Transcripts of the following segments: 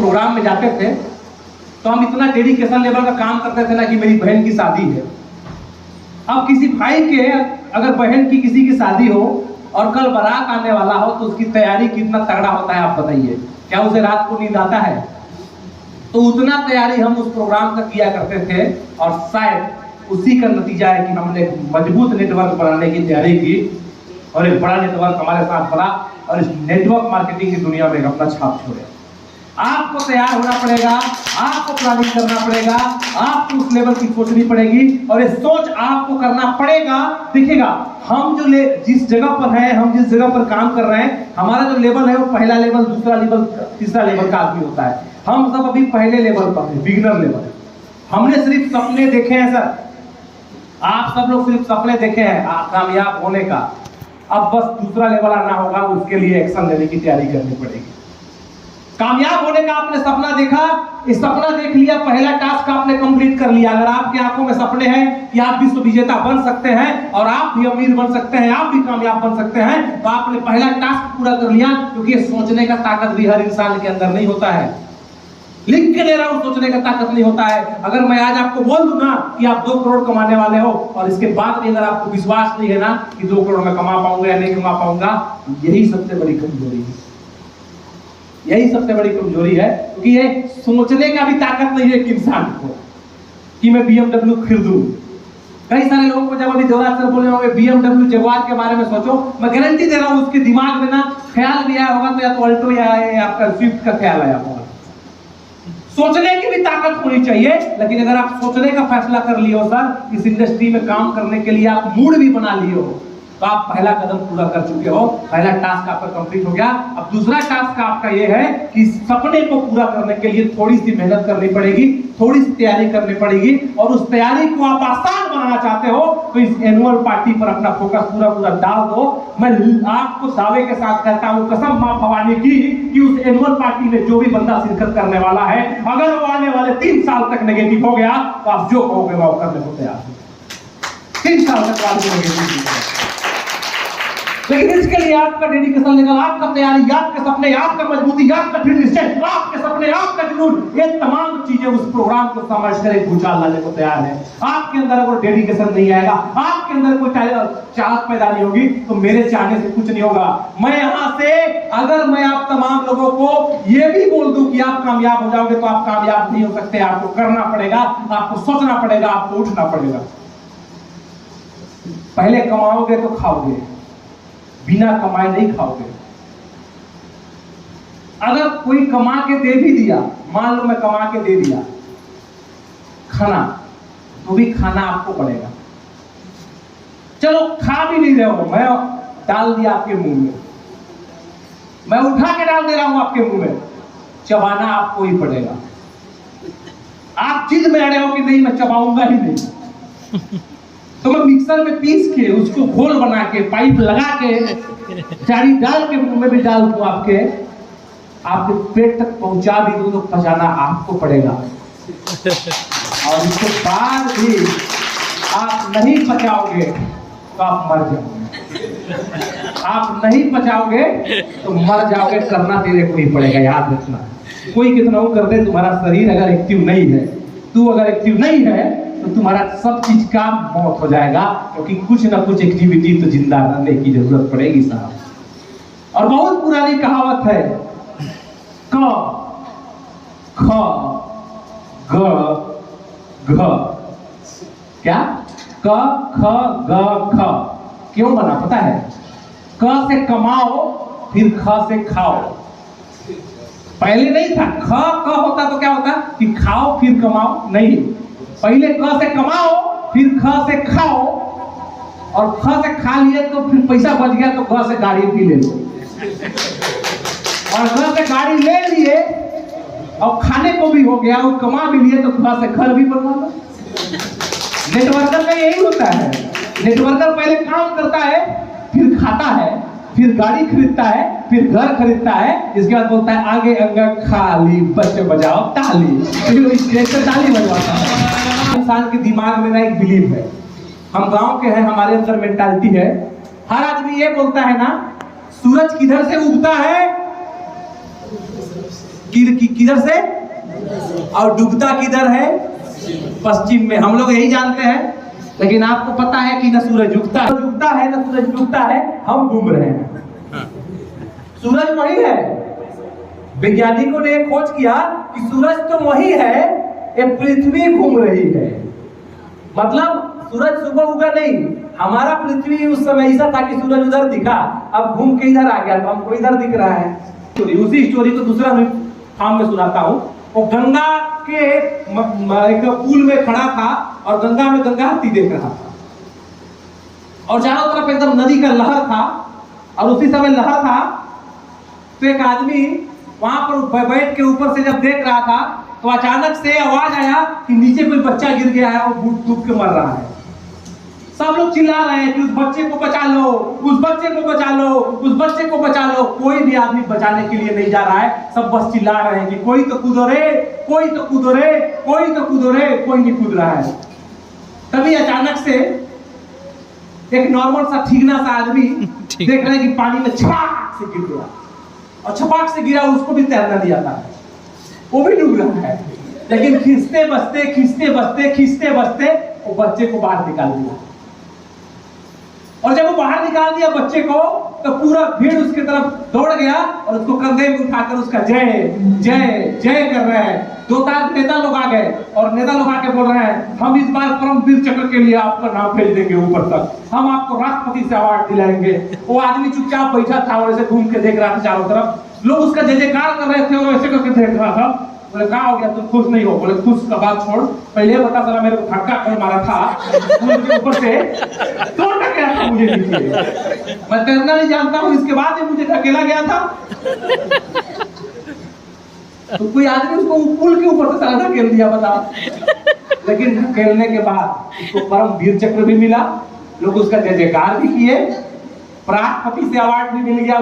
Programme में जाते थे तो हम इतना डेडिकेशन लेवल का काम करते थे ना कि मेरी बहन की शादी है। अब किसी भाई के अगर बहन की किसी की शादी हो और कल बारात आने वाला हो तो उसकी तैयारी कितना तगड़ा होता है आप बताइए। क्या उसे रात को नींद आता है? तो उतना तैयारी हम उस प्रोग्राम का किया करते थे और शायद उसी का नतीजा है कि हमने एक मजबूत नेटवर्क बनाने की तैयारी की और एक बड़ा नेटवर्क हमारे साथ बना और इस नेटवर्क मार्केटिंग की दुनिया में अपना छाप छोड़े। आपको तैयार होना पड़ेगा, आपको प्लानिंग करना पड़ेगा, आपको उस लेवल की सोचनी पड़ेगी और ये सोच आपको करना पड़ेगा। देखिएगा, हम जो जिस जगह पर हैं, हम जिस जगह पर काम कर रहे हैं, हमारा जो लेवल है वो पहला लेवल, दूसरा लेवल, तीसरा लेवल का आदमी होता है। हम सब अभी पहले लेवल पर हैं, बिगिनर लेवल। हमने सिर्फ सपने देखे हैं सर, आप सब लोग सिर्फ सपने देखे हैं कामयाब होने का। अब बस दूसरा लेवल आना होगा, उसके लिए एक्शन लेने की तैयारी करनी पड़ेगी। कामयाब होने का आपने सपना देखा, इस सपना देख लिया, पहला टास्क आपने कंप्लीट कर लिया। अगर आपकी आंखों में सपने हैं कि आप विश्व विजेता बन सकते हैं और आप भी अमीर बन सकते हैं, आप भी कामयाब बन सकते हैं, तो आपने पहला टास्क पूरा कर लिया। क्योंकि सोचने का ताकत भी हर इंसान के अंदर नहीं होता है। लिख के दे रहा हूं, सोचने का ताकत नहीं होता है। अगर मैं आज आपको बोल दूं ना कि आप 2 करोड़ कमाने वाले हो और इसके बाद भी अगर आपको विश्वास नहीं है ना कि 2 करोड़ में कमा पाऊंगा या नहीं कमा पाऊंगा, यही सबसे बड़ी कमजोरी है। यही सबसे बड़ी कमजोरी है, क्योंकि ये सोचने का भी ताकत नहीं है एक इंसान को कि मैं BMW खरीदूं। कई सारे लोगों को जब अभी देवराज सर बोले होंगे BMW जगुआर के बारे में सोचो, मैं गारंटी दे रहा हूं उसके दिमाग में ना ख्याल भी आया होगा तो या तो अल्टो या आपका स्विफ्ट का ख्याल आया होगा। सोचने की भी ताकत होनी चाहिए, लेकिन अगर आप सोचने का फैसला कर लिए हो सर, इस इंडस्ट्री में काम करने के लिए आप मूड भी बना लिए हो, तो आप पहला कदम पूरा कर चुके हो। पहला टास्क आपका कंप्लीट हो गया। अब दूसरा टास्क आपका ये है कि सपने को पूरा करने के लिए थोड़ी सी मेहनत करनी पड़ेगी, थोड़ी सी तैयारी करनी पड़ेगी। और उस तैयारी को आप आसान बनाना चाहते हो तो इस एनुअल पार्टी पर अपना फोकस पूरा डाल दो। मैं आपको दावे के साथ कहता हूं, कसम मां भवानी की, कि उस एनुअल पार्टी में जो भी बंदा शिरकत करने वाला है, अगर वो आने वाले 3 साल तक नेगेटिव हो गया तो आप जो कहोगे वो करने को तैयार हो। 3 साल तक आदमी नेगेटिव, लेकिन इसके लिए आपका डेडिकेशन लेवल, आपका तैयारी, आपके सपने, आपका मजबूती, आपका दृढ़ निश्चय, आपके सपने, आपका जुनून, ये तमाम चीजें उस प्रोग्राम को समझकर एक भूचाल लाने को तैयार है। आपके अंदर अगर डेडिकेशन नहीं आएगा, आपके अंदर कोई चाहत पैदा नहीं होगी, तो मेरे चाहने से कुछ नहीं होगा। मैं यहां से अगर मैं आप तमाम लोगों को ये भी बोल दूं कि आप कामयाब हो जाओगे, तो आप कामयाब नहीं हो सकते। आपको करना पड़ेगा, आपको सोचना पड़ेगा, आपको उठना पड़ेगा। पहले कमाओगे तो खाओगे, बिना कमाए नहीं खाओगे। अगर कोई कमा के दे भी दिया, मान लो मैं कमा के दे दिया खाना, तो भी खाना आपको पड़ेगा। चलो खा भी नहीं रहे हो, मैं डाल दिया आपके मुंह में, मैं उठा के डाल दे रहा हूं आपके मुंह में, चबाना आपको ही पड़ेगा। आप जिद में अड़े हो कि नहीं मैं चबाऊंगा ही नहीं, तो मैं मिक्सर में पीस के उसको घोल बना के पाइप लगा के चारी डाल के मुंह में भी डाल दूं, आपके पेट तक पहुंचा भी दूं, तो पचाना आपको पड़ेगा। और इसके बाद भी आप नहीं पचाओगे तो आप मर जाओगे। आप नहीं पचाओगे तो मर जाओगे। करना तेरे को ही पड़ेगा, याद रखना। कोई कितना कर दे, तुम्हारा शरीर अगर एक्टिव नहीं है, तू अगर एक्टिव नहीं है, तो तुम्हारा सब चीज का मौत हो जाएगा। क्योंकि कुछ ना कुछ एक्टिविटी तो जिंदा रहने की जरूरत पड़ेगी साहब। और बहुत पुरानी कहावत है, क ख ग घ, क्या क ख ग ख क्यों बना पता है? क से कमाओ, फिर ख से खाओ। पहले नहीं था, ख क होता तो क्या होता कि खाओ फिर कमाओ, नहीं, पहले क से कमाओ फिर ख से खाओ, और ख से खा लिए तो फिर पैसा बच गया तो ग से गाड़ी भी ले लो, और ग से गाड़ी ले लिए और खाने को भी हो गया और कमा भी लिए तो ग से घर भी बनवा लो। नेटवर्कर में यही होता है। नेटवर्कर पहले काम करता है, फिर खाता है, फिर गाड़ी खरीदता है, फिर घर खरीदता है, इसके बाद बोलता है आगे अंगा खाली, बच्चे बजाओ ताली, फिर ताली बजवाता है। इंसान के दिमाग में ना एक बिलीव है, हम गांव के हैं, हमारे अंदर मेंटालिटी है, हर आदमी ये बोलता है ना, सूरज किधर से उगता है? किधर से, और डूबता किधर है, पश्चिम में। हम लोग यही जानते हैं, लेकिन आपको पता है कि न सूरज उगता है न सूरज डूबता है, हम घूम रहे हैं। सूरज वही है। वैज्ञानिकों ने खोज किया कि सूरज तो वही है, ये पृथ्वी घूम रही है। मतलब सूरज सुबह उगा नहीं, हमारा पृथ्वी उस समय ऐसा था कि सूरज उधर दिखा, अब घूम के इधर आ गया, तो हमको इधर दिख रहा है। उसी स्टोरी को दूसरा फॉर्म में सुनाता हूँ। वो गंगा के एक पुल में खड़ा था और गंगा में गंगा हाथी देख रहा था, और चारों तरफ एकदम नदी का लहर था, और उसी समय लहर था तो एक आदमी वहां पर बैठ के ऊपर से जब देख रहा था तो अचानक से आवाज आया कि नीचे कोई बच्चा गिर गया है और डूब के मर रहा है। सब लोग चिल्ला रहे हैं कि उस बच्चे को बचा लो, उस बच्चे को बचा लो, उस बच्चे को बचा लो। कोई भी आदमी बचाने के लिए नहीं जा रहा है, सब बस चिल्ला रहे हैं कि कोई तो कूदो रे, कोई तो कूदो रे, कोई तो कूदो रे, कोई नहीं कूद रहा है। तभी अचानक से एक नॉर्मल सा ठीकना सा आदमी देख रहे हैं कि पानी में छपाक से गिर गया, और छपाक से गिरा, उसको भी तैरना नहीं आता है, वो भी डूब रहा है। लेकिन खींचते बचते वो बच्चे को बाहर निकाल दिया, और जब वो बाहर निकाल दिया बच्चे को, तो पूरा भीड़ उसके तरफ दौड़ गया और उसको कंधे में उठाकर उसका जय जय जय कर रहे हैं। 2-4 नेता लोग आ गए, और नेता लोग आके बोल रहे हैं हम इस बार परमवीर चक्र के लिए आपका नाम भेज देंगे ऊपर तक, हम आपको राष्ट्रपति से अवार्ड दिलाएंगे। वो आदमी चुपचाप बैठा था और ऐसे घूम के देख रहा था चारों तरफ, लोग उसका जय जयकार कर रहे थे और ऐसे करके देख रहा था। बोले कहा हो गया, तुम खुश नहीं हो? बोले खुश का बात छोड़, पहले बता साला मेरे को धक्का कौन मारा था, मुझे ऊपर से कौन ढकेला था मुझे नीचे, मैं तैरना नहीं जानता हूँ, इसके बाद ही मुझे ढकेला गया था। तो कोई आदमी उसको पुल के ऊपर से साला ढकेल दिया, बताओ। लेकिन ढकेलने के बाद उसको परमवीर चक्र भी मिला, लोग उसका जय जयकार भी किए, राष्ट्रपति से अवार्ड भी मिल गया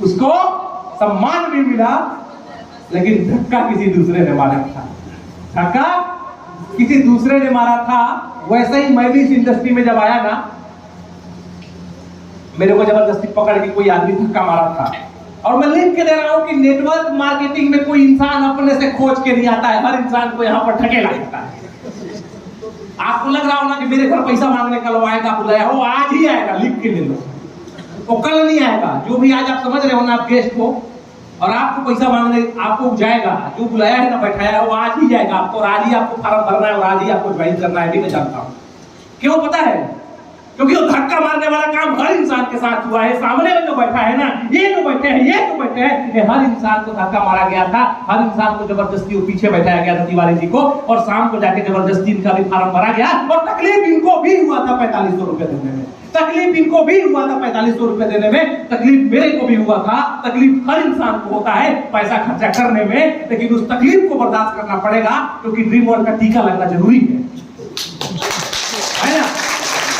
उसको सम्मान भी मिला। लेकिन धक्का किसी दूसरे ने मारा था, धक्का किसी दूसरे ने मारा था। वैसे ही मैं भी इस इंडस्ट्री में जब आया ना, मेरे को जबरदस्ती पकड़ के कोई आदमी धक्का मारा था, और मैं लिख के दे रहा हूं कि नेटवर्क मार्केटिंग में कोई इंसान अपने से खोज के नहीं आता है, हर इंसान को यहाँ पर ढकेला जाता है। आपको लग रहा हो ना कि मेरे घर पैसा मांगने का लोग आएगा, बुलाया हो, आज ही आएगा, लिख के ले लो, वो कल नहीं आएगा। जो भी आज आप समझ रहे हो ना, आप गेस्ट को, और आपको पैसा मांगने आपको जाएगा, जो बुलाया है ना बैठाया है, वो आज ही जाएगा आपको, और आज ही आपको फॉर्म भरना है और आज ही आपको ज्वाइन करना है, भी मैं जानता हूँ। क्यों पता है? क्योंकि वो धक्का मारने वाला काम हर इंसान के साथ हुआ है। सामने में जो बैठा है ना, ये जो बैठे हैं, ये हर इंसान को धक्का मारा गया था, हर इंसान को जबरदस्ती वो पीछे बैठाया गया था तिवारी जी को, और शाम को जाके जबरदस्ती इनका भी फॉर्म भरा गया, और तकलीफ इनको भी हुआ था 4500 रुपए देने में, तकलीफ इनको भी हुआ था 4500 रुपए देने में, तकलीफ मेरे को भी हुआ था, तकलीफ हर इंसान को होता है पैसा खर्चा करने में, लेकिन उस तकलीफ को बर्दाश्त करना पड़ेगा, क्योंकि ड्रीम वर्ल्ड का टीका लगना जरूरी है ना।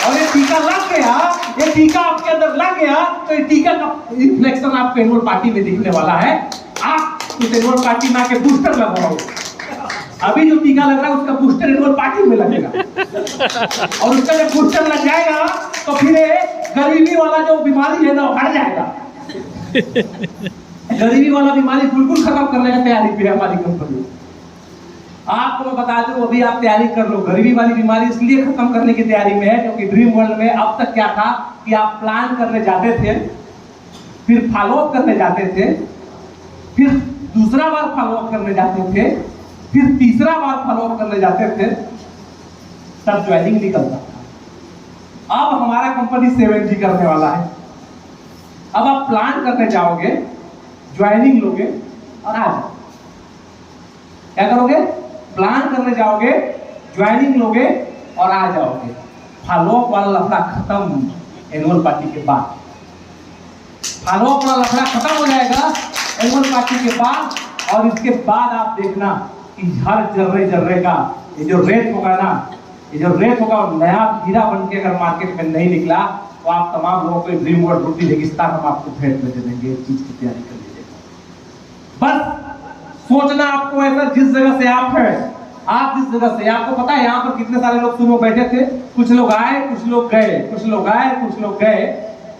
और ये टीका लग गया, ये टीका आपके अंदर लग गया, तो ये टीका का रिफ्लेक्शन आपके एनुअल पार्टी में दिखने वाला है। आप उस एनुअल पार्टी में आके बूस्टर लगवाओ, अभी जो टीका लग रहा है उसका बूस्टर एनुअल पार्टी में लगेगा, और उसका जब बूस्टर लग जाएगा तो फिर गरीबी वाला जो बीमारी है ना, वो हट जाएगा। गरीबी वाला बीमारी बिल्कुल खत्म करने की तैयारी पे है हमारी कंपनी। आपको मैं बता दूं, अभी आप तैयारी कर लो। गरीबी वाली बीमारी इसलिए खत्म करने की तैयारी में है क्योंकि ड्रीम वर्ल्ड में अब तक क्या था कि आप प्लान करने जाते थे, फिर फॉलोअप करने जाते थे, फिर दूसरा बार फॉलोअप करने जाते थे, फिर तीसरा बार फॉलोअप करने जाते थे, तब ज्वाइनिंग निकलता था। अब हमारा कंपनी 7G करने वाला है। अब आप प्लान करने जाओगे, ज्वाइनिंग लोगे और आ जाओ। क्या करोगे? प्लान करने जाओगे, ज्वाइनिंग लोगे और आ जाओगे। फॉलोअप वाला लफड़ा खत्म एनुअल पार्टी के बाद। फॉलोअप वाला लफड़ा खत्म हो जाएगा एनुअल पार्टी के बाद, और इसके बाद आप देखना कि हर जर्रे का ये जो रेत होगा ना, ये जो रेत होगा और नया हीरा बन के अगर मार्केट में नहीं निकला, तो आप तमाम लोगों को ड्रीम वर्ल्ड रोटी रेगिस्तान हम आपको भेंट में दे देंगे। इस चीज की तैयारी कर लीजिएगा। बस सोचना आपको ऐसा, जिस जगह से आप हैं, आप जिस जगह से, आपको पता है यहाँ पर कितने सारे लोग सुबह बैठे थे, कुछ लोग आए, कुछ लोग गए, कुछ लोग आए, कुछ लोग गए,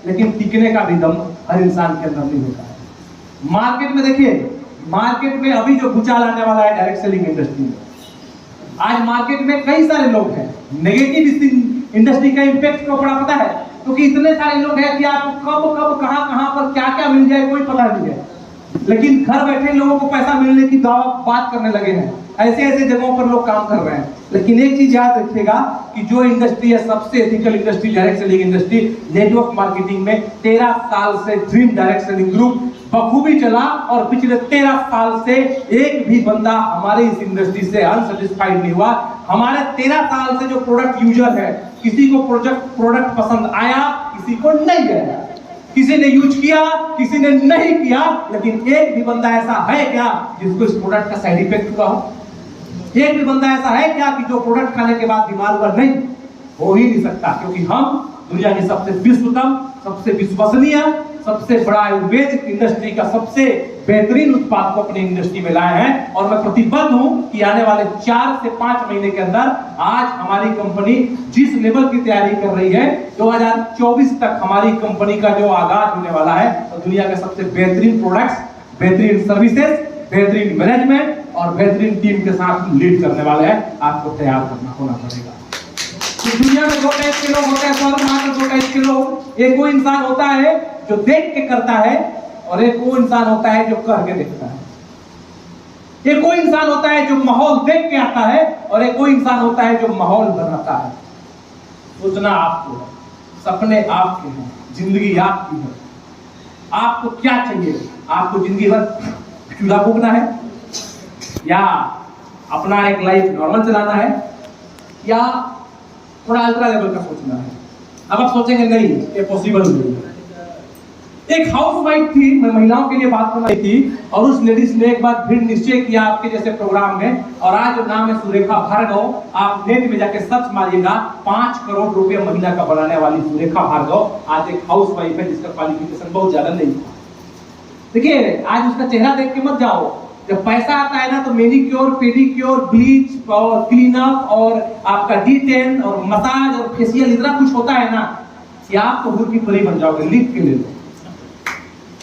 लेकिन टिकने का भी दम हर इंसान के अंदर नहीं होता है। मार्केट में देखिए, मार्केट में अभी जो भूचाल आने वाला है डायरेक्ट सेलिंग इंडस्ट्री में, आज मार्केट में कई सारे लोग हैं, नेगेटिव इस इंडस्ट्री का इम्पैक्ट क्यों पड़ा पता है? क्योंकि इतने सारे लोग हैं कि आपको कब कब कहां कहां पर क्या क्या मिल जाए कोई पता नहीं है, लेकिन घर बैठे लोगों को पैसा मिलने की बात करने लगे हैं। ऐसे ऐसे जगहों पर लोग काम कर रहे हैं। लेकिन एक चीज याद रखिएगा कि जो इंडस्ट्री है सबसे ethical industry direct selling industry, network marketing में 13 साल से ड्रीम डायरेक्ट सेलिंग ग्रुप बखूबी चला और पिछले 13 साल से एक भी बंदा हमारे इस इंडस्ट्री से अनसेटिस्फाइड नहीं हुआ। हमारे 13 साल से जो प्रोडक्ट यूजर है, किसी को प्रोडक्ट पसंद आया, किसी को नहीं आया, किसी ने यूज किया, किसी ने नहीं किया, लेकिन एक भी बंदा ऐसा है क्या जिसको इस प्रोडक्ट का साइड इफेक्ट हुआ हो? एक भी बंदा ऐसा है क्या कि जो प्रोडक्ट खाने के बाद बीमार हुआ? नहीं, हो ही नहीं सकता, क्योंकि हम दुनिया की सबसे विश्वतम, सबसे विश्वसनीय, सबसे बड़ा आयुर्वेद इंडस्ट्री का सबसे बेहतरीन उत्पाद को अपनी इंडस्ट्री में लाए हैं। और मैं प्रतिबद्ध हूं कि आने वाले 4 से 5 महीने के अंदर आज हमारी कंपनी जिस लेवल की तैयारी कर रही है, 2024 तक हमारी कंपनी का जो आगाज होने वाला है, तो दुनिया के सबसे बेहतरीन प्रोडक्ट्स, बेहतरीन सर्विसेज, बेहतरीन मैनेजमेंट और बेहतरीन टीम के साथ लीड करने वाले हैं। आपको तैयार होना पड़ेगा। तो दुनिया में 2 टाइप के लोग होते हैं, सर मात्र 2 टाइप के लोग। एक वो इंसान होता है जो देख के करता है, और एक वो इंसान होता है जो करके देखता है। एक वो इंसान होता है जो माहौल देख के आता है, और एक वो इंसान होता है जो माहौल बनाता है। सोचना आपको है, सपने आपके हैं, जिंदगी आपकी है। आपको क्या चाहिए? आपको जिंदगी भर चूल्हा फूकना है, या अपना एक लाइफ नॉर्मल चलाना है, या थोड़ा अल्ट्रा लेवल का सोचना है? अब आप सोचेंगे नहीं, ये पॉसिबल नहीं है। एक हाउसवाइफ थी, मैं महिलाओं के लिए बात कर रही थी, और उस लेडीज ने एक बार फिर निश्चय किया आपके जैसे प्रोग्राम में, और आज जो नाम है सुरेखा भार्गव। आप नेट में जाके सर्च मारिएगा, 5 करोड़ रुपए महीना का बनाने वाली सुरेखा भार्गव आज एक हाउसवाइफ है जिसका क्वालिफिकेशन बहुत ज्यादा नहीं था। देखिए, आज उसका चेहरा देख के मत जाओ। जब पैसा आता है ना, तो मेनिक्योर, पेडिक्योर, ब्लीच और क्लीनअप और आपका D10 और मसाज और फेशियल इतना कुछ होता है ना कि आप तो हुर की परी बन जाओगे। लिख के ले लो,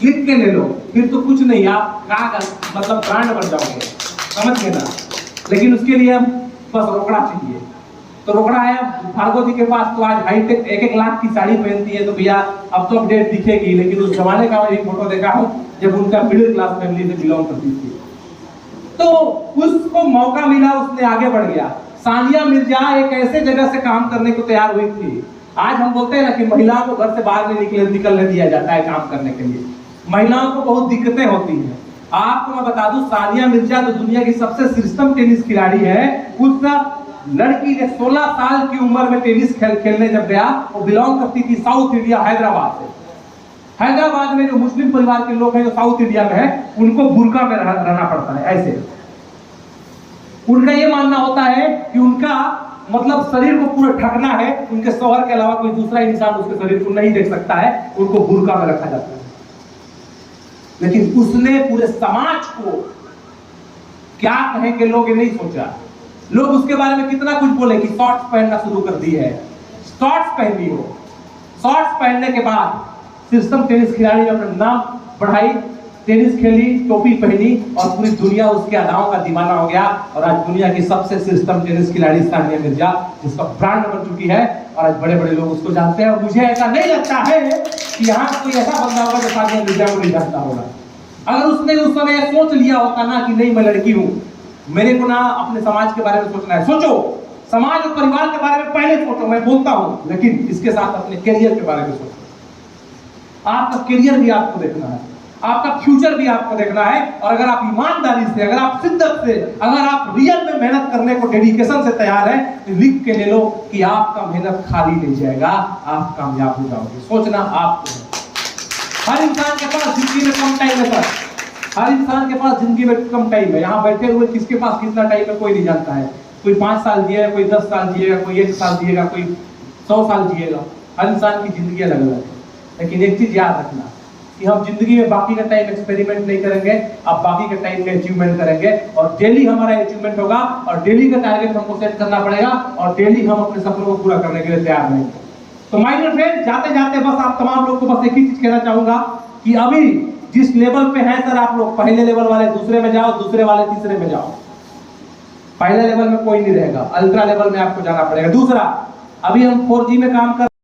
लिख के ले लो, फिर तो कुछ नहीं, आप कागज मतलब ब्रांड बन जाओगे, समझ गए ना। लेकिन उसके लिए हम बस रोकड़ा चाहिए। तो रोकड़ा है भार्गव जी के पास, तो आज हाईटेक 1-1 लाख की साड़ी पहनती है, तो भैया अब तो अपडेट दिखेगी। लेकिन उस जमाने का मैं एक फोटो देखा हूं जब उनका मिडिल क्लास फैमिली से बिलोंग करती थी, तो उसको मौका मिला, उसने आगे बढ़ गया। सानिया मिर्जा एक ऐसे जगह से काम करने को तैयार हुई थी। आज हम बोलते हैं ना कि महिलाओं को घर से बाहर नहीं निकलने दिया जाता है काम करने के लिए, महिलाओं को बहुत दिक्कतें होती हैं। आपको मैं बता दूं, सानिया मिर्जा जो दुनिया की सबसे श्रेष्ठतम टेनिस खिलाड़ी है, उस लड़की ने 16 साल की उम्र में टेनिस खेलने जब गया, वो बिलोंग करती थी साउथ इंडिया, हैदराबाद से। हैदराबाद में जो मुस्लिम परिवार के लोग हैं जो साउथ इंडिया में है, उनको बुर्का में रहना पड़ता है। ऐसे उनका ये मानना होता है कि उनका मतलब शरीर को पूरा ढकना है, उनके शौहर के अलावा कोई दूसरा इंसान उसके शरीर को नहीं देख सकता है, उनको बुर्का में रखा जाता है। लेकिन उसने पूरे समाज को क्या कहेंगे लोग ये नहीं सोचा। लोग उसके बारे में कितना कुछ बोले कि शॉर्ट्स पहनना शुरू कर दी है, शॉर्ट्स पहनी हो। शॉर्ट्स पहनने के बाद सिस्टम टेनिस खिलाड़ी ने अपना नाम बढ़ाई, टेनिस खेली, टोपी पहनी, और पूरी दुनिया उसके अदाओं का दीवाना हो गया। और आज दुनिया की सबसे सिस्टम टेनिस खिलाड़ी सानिया मिर्जा, जिसका ब्रांड बन चुकी है, और आज बड़े बड़े लोग उसको जानते हैं। और मुझे ऐसा नहीं लगता है कि यहाँ कोई ऐसा बंदा होगा जो सानिया मिर्जा को नहीं जानता होगा। अगर उसने उस समय सोच लिया होता ना कि नहीं मैं लड़की हूँ, मेरे को ना अपने समाज के बारे में सोचना है, सोचो समाज और परिवार के बारे में पहले सोचो, मैं बोलता हूं, लेकिन इसके साथ अपने करियर के बारे में सोचो। आपका करियर भी आपको देखना है, आपका फ्यूचर भी आपको देखना है। और अगर आप ईमानदारी से, अगर आप शिद्दत से, अगर आप रियल में मेहनत करने को डेडिकेशन से तैयार है, तो लिख के ले लो कि आपका मेहनत खाली नहीं जाएगा, आप कामयाब हो जाओगे। सोचना आपको है। हर इंसान के पास जिंदगी में कम टाइम है सर, हर इंसान के पास जिंदगी में कम टाइम है। यहाँ बैठे हुए किसके पास कितना टाइम है कोई नहीं जानता है। कोई 5 साल जिएगा, कोई 10 साल जिएगा, कोई 1 साल जिएगा, कोई 100 साल जिएगा। हर इंसान की जिंदगी अलग अलग है। लेकिन एक चीज याद रखना कि हम जिंदगी में बाकी का टाइम एक्सपेरिमेंट नहीं करेंगे, अब बाकी के टाइम में अचीवमेंट करेंगे। और डेली हमारा अचीवमेंट होगा, और डेली का टारगेट हमको सेट करना पड़ेगा, और डेली हम अपने सपनों को पूरा करने के लिए तैयार रहेंगे। तो माय डियर फ्रेंड, जाते जाते बस आप तमाम लोग को बस एक ही चीज कहना चाहूंगा कि अभी जिस लेवल पे है सर आप लोग, पहले लेवल वाले दूसरे में जाओ, दूसरे वाले तीसरे में जाओ। पहले लेवल में कोई नहीं रहेगा, अल्ट्रा लेवल में आपको जाना पड़ेगा। दूसरा, अभी हम 4G में काम कर